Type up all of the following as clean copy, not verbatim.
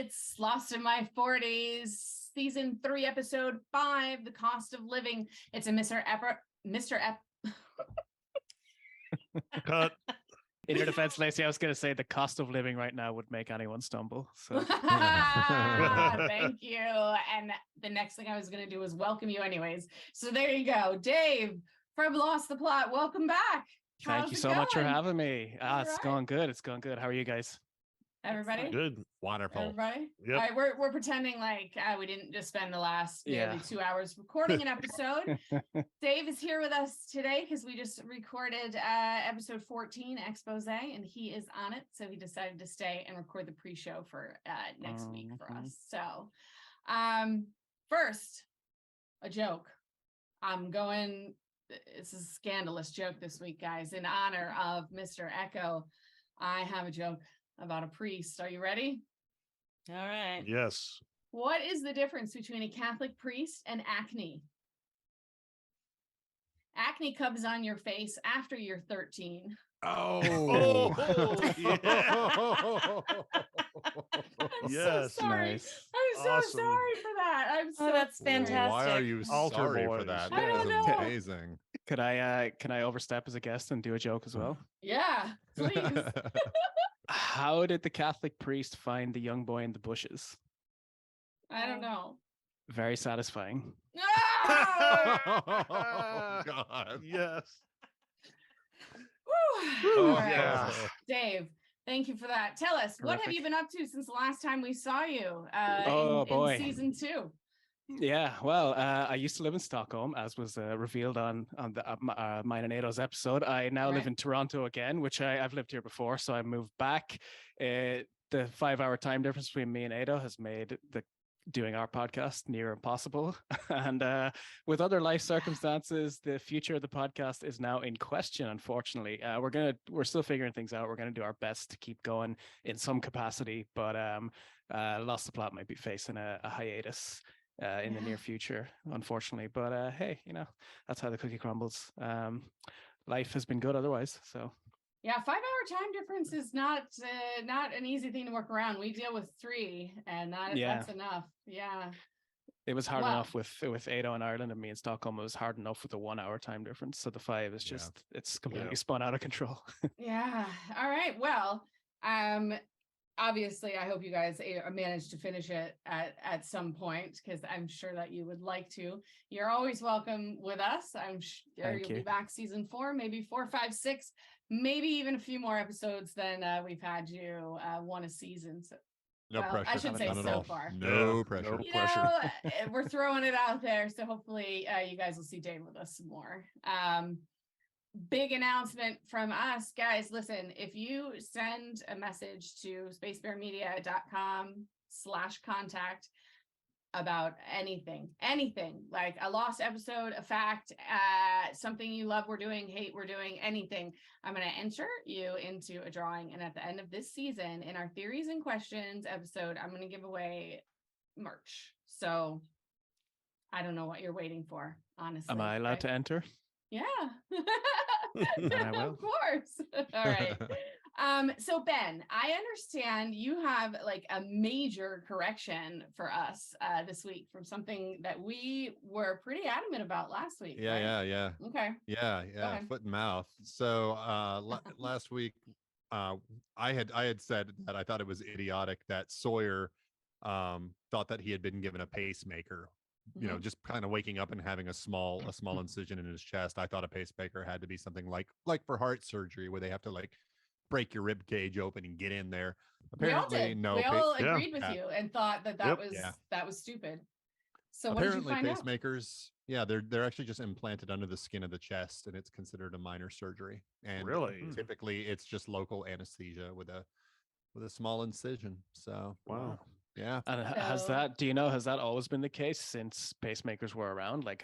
It's Lost in My 40s, season 3, episode 5, The Cost of Living. It's a Cut. In your defense, Lacey, I was going to say the cost of living right now would make anyone stumble. So Thank you. And the next thing I was going to do was welcome you anyways. So there you go. Dave from Lost the Plot, welcome back. Thank you so much for having me. It's right. going good. It's going good. How are you guys? Everybody? Good. Wonderful. Everybody? Yep. All right, we're pretending like we didn't just spend the last nearly 2 hours recording an episode. Dave is here with us today because we just recorded episode 14, Expose, and he is on it. So he decided to stay and record the pre-show for next week for us. So first, a joke. It's a scandalous joke this week, guys. In honor of Mr. Echo, I have a joke about a priest. Are you ready? All right. Yes. What is the difference between a Catholic priest and acne? Acne comes on your face after you're 13. Oh, I'm Yes. so sorry. Nice. I'm so Awesome. sorry for that. I'm so that's fantastic. Why are you Altar sorry for boys. that? I don't That is know. amazing. Can I overstep as a guest and do a joke as well? Yeah, please. How did the Catholic priest find the young boy in the bushes? I don't know. Very satisfying. No! Oh, God. Yes. Whew. All right. Yeah. Dave, thank you for that. Tell us, what have Terrific. you been up to since the last time we saw you boy. in season 2? Yeah, well, I used to live in Stockholm, as was revealed on the mine and Ado's episode. I now live Right. in Toronto again, which I've lived here before, so I moved back. The 5-hour time difference between me and Ado has made doing our podcast near impossible. And with other life circumstances, the future of the podcast is now in question, unfortunately. We're still figuring things out. We're gonna do our best to keep going in some capacity, but Lost the Plot might be facing a hiatus in the near future, unfortunately. But hey, that's how the cookie crumbles. Life has been good otherwise. So Yeah, 5-hour time difference is not an easy thing to work around. We deal with 3, and that's enough. Yeah. it was hard Wow. enough with Ado in Ireland and me in Stockholm. It was hard enough with the 1-hour time difference. So the 5 is just it's completely spun out of control. Yeah. All right. Well, obviously, I hope you guys managed to finish it at some point, because I'm sure that you would like to. You're always welcome with us. I'm sure you'll be back season 4, maybe 4, 5, 6, maybe even a few more episodes than we've had you one a season. So, No well, pressure. I should say None at so all. far. No Yeah, pressure. no You pressure. know, we're throwing it out there, so hopefully you guys will see Dave with us some more. Big announcement from us, guys. Listen, if you send a message to spacebearmedia.com/contact about anything like a lost episode, a fact, something you love we're doing, hate we're doing, anything, I'm going to enter you into a drawing. And at the end of this season, in our theories and questions episode, I'm going to give away merch. So I don't know what you're waiting for, honestly. Am I allowed to enter? Yeah. Then I will. Of course. All right. So Ben, I understand you have like a major correction for us this week from something that we were pretty adamant about last week. Yeah, right? yeah. Okay. Yeah, ahead. foot and mouth. So last week, I had said that I thought it was idiotic that Sawyer thought that he had been given a pacemaker. You know, just kind of waking up and having a small incision in his chest. I thought a pacemaker had to be something like for heart surgery, where they have to like break your rib cage open and get in there. Apparently, we all did. no. We all Yeah. agreed with you and thought that Yep. that was stupid. So what did you Apparently, find out? pacemakers, they're actually just implanted under the skin of the chest, and it's considered a minor surgery. And Really? typically, it's just local anesthesia with a small incision. So Wow. yeah. And has that always been the case since pacemakers were around? Like,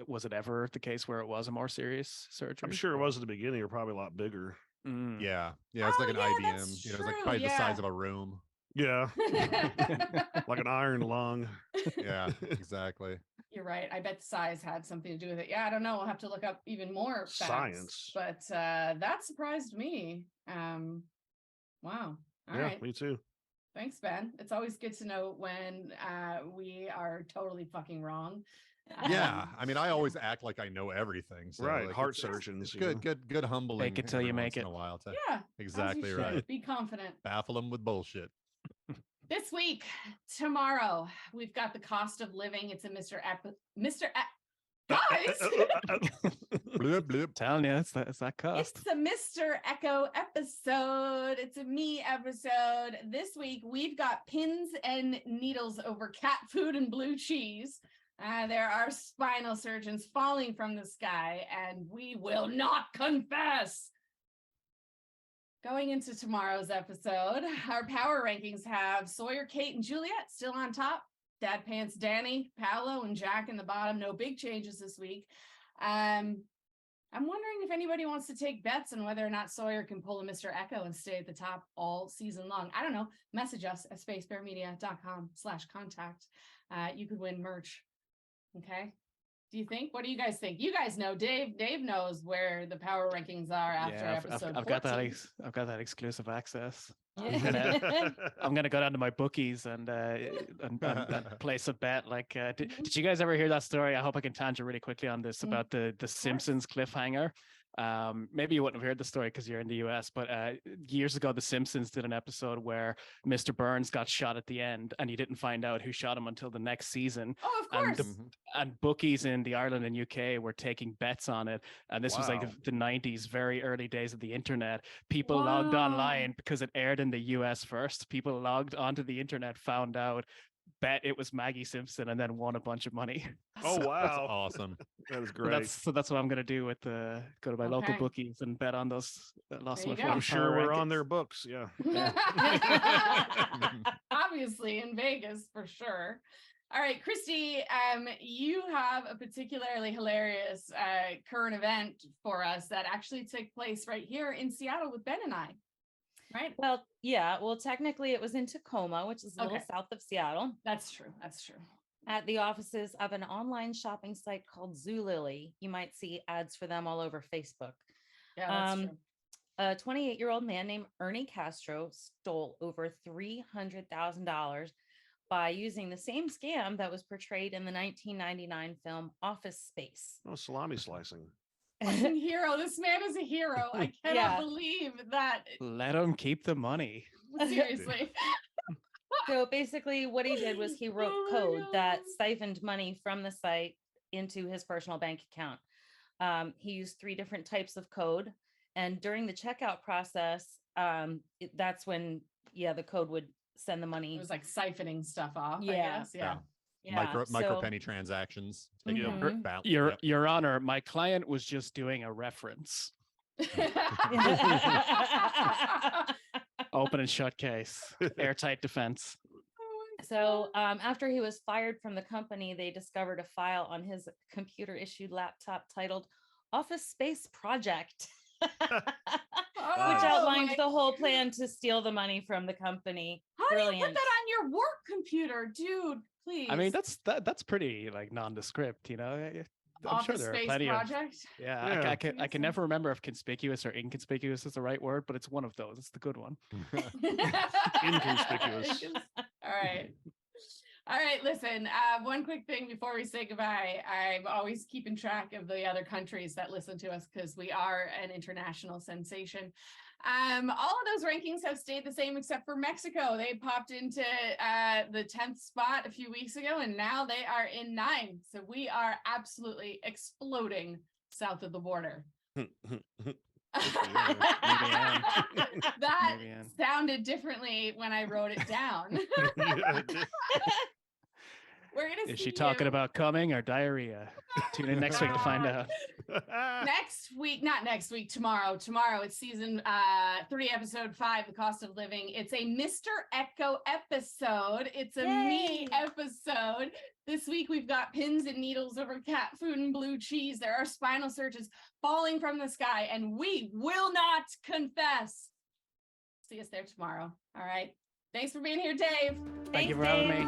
was it ever the case where it was a more serious surgery? I'm sure it was at the beginning. You're probably a lot bigger. Mm. Yeah, it's like an Oh, yeah, IBM. that's It was like true, probably the yeah. size of a room. Yeah. Like an iron lung. Yeah, exactly. You're right. I bet size had something to do with it. Yeah, I don't know. We'll have to look up even more facts, Science. but that surprised me. Wow. All Yeah, right. me too. Thanks, Ben. It's always good to know when we are totally fucking wrong. Yeah, I mean, I always act like I know everything. So Right, like, heart it's surgeons, you good, know. good humbling. Fake it till you every make once in it. a while to Yeah, exactly as you should. right. Be confident. Baffle them with bullshit. This week, tomorrow, we've got the cost of living. It's a guys. Blip, blip. Telling you, it's that cost. It's a Mr. Echo episode. It's a me episode. This week, we've got pins and needles over cat food and blue cheese. There are spinal surgeons falling from the sky, and we will not confess. Going into tomorrow's episode, our power rankings have Sawyer, Kate, and Juliet still on top. Dad Pants, Danny, Paolo, and Jack in the bottom. No big changes this week. I'm wondering if anybody wants to take bets on whether or not Sawyer can pull a Mr. Echo and stay at the top all season long. I don't know. Message us at spacebearmedia.com/contact. You could win merch. Okay. Do you think? What do you guys think? You guys know. Dave knows where the power rankings are after episode. I've got that. 14. I've got that exclusive access. Yeah. I'm gonna go down to my bookies and place a bet. Like, did you guys ever hear that story? I hope I can tangent really quickly on this about the Simpsons cliffhanger. Maybe you wouldn't have heard the story because you're in the US, but years ago, The Simpsons did an episode where Mr. Burns got shot at the end, and you didn't find out who shot him until the next season. Oh, of course. And bookies in the Ireland and UK were taking bets on it. And this was like the 90s, very early days of the internet. People logged online because it aired in the US first. People logged onto the internet, found out, bet it was Maggie Simpson, and then won a bunch of money. Oh, wow. That's awesome. That is So great. that's what I'm gonna do with go to my local bookies and bet on those lost There my you go. I'm sure power we're on rankings. their books. Yeah. Obviously in Vegas for sure. All right, Christy, you have a particularly hilarious current event for us that actually took place right here in Seattle with Ben and I, right? Well, yeah. Well, technically it was in Tacoma, which is a little south of Seattle, That's true. That's true. at the offices of an online shopping site called Zulily. You might see ads for them all over Facebook. Yeah, that's true. A 28-year-old man named Ernie Castro stole over $300,000 by using the same scam that was portrayed in the 1999 film Office Space. Oh, salami slicing. Fucking hero. This man is a hero. I cannot Yeah. believe that. Let him keep the money. Seriously. So basically what he did was he wrote Oh my code that God. siphoned money from the site into his personal bank account. He used 3 different types of code. And during the checkout process, that's when, the code would send the It money. was like siphoning stuff off, I Yeah. guess. Yeah. Yeah, Micro so- penny transactions. Mhm. Your Honor, my client was just doing a reference. Open and shut case. Airtight defense. So after he was fired from the company, they discovered a file on his computer issued laptop titled Office Space Project, which outlined the whole plan to steal the money from the company. How do you put Brilliant. that on your work computer, dude? Please. I mean, that's pretty like nondescript, you know. I'm Office sure there are Space plenty Project. of. Yeah, Yeah. I can never remember if conspicuous or inconspicuous is the right word, but it's one of those. It's the good one. Inconspicuous. All right. All right, listen, one quick thing before we say goodbye. I'm always keeping track of the other countries that listen to us because we are an international sensation. All of those rankings have stayed the same except for Mexico. They popped into the 10th spot a few weeks ago, and now they are in 9. So we are absolutely exploding south of the border. That Maybe, sounded differently when I wrote it down. We're gonna Is see she talking you about coming or diarrhea? Tune in next week to find out. next week, not next week, tomorrow. Tomorrow it's season 3, episode 5, The Cost of Living. It's a Mr. Echo episode. It's a me episode. This week we've got pins and needles over cat food and blue cheese. There are spinal surges falling from the sky, and we will not confess. See us there tomorrow. All right. Thanks for being here, Dave. Thank you for having me.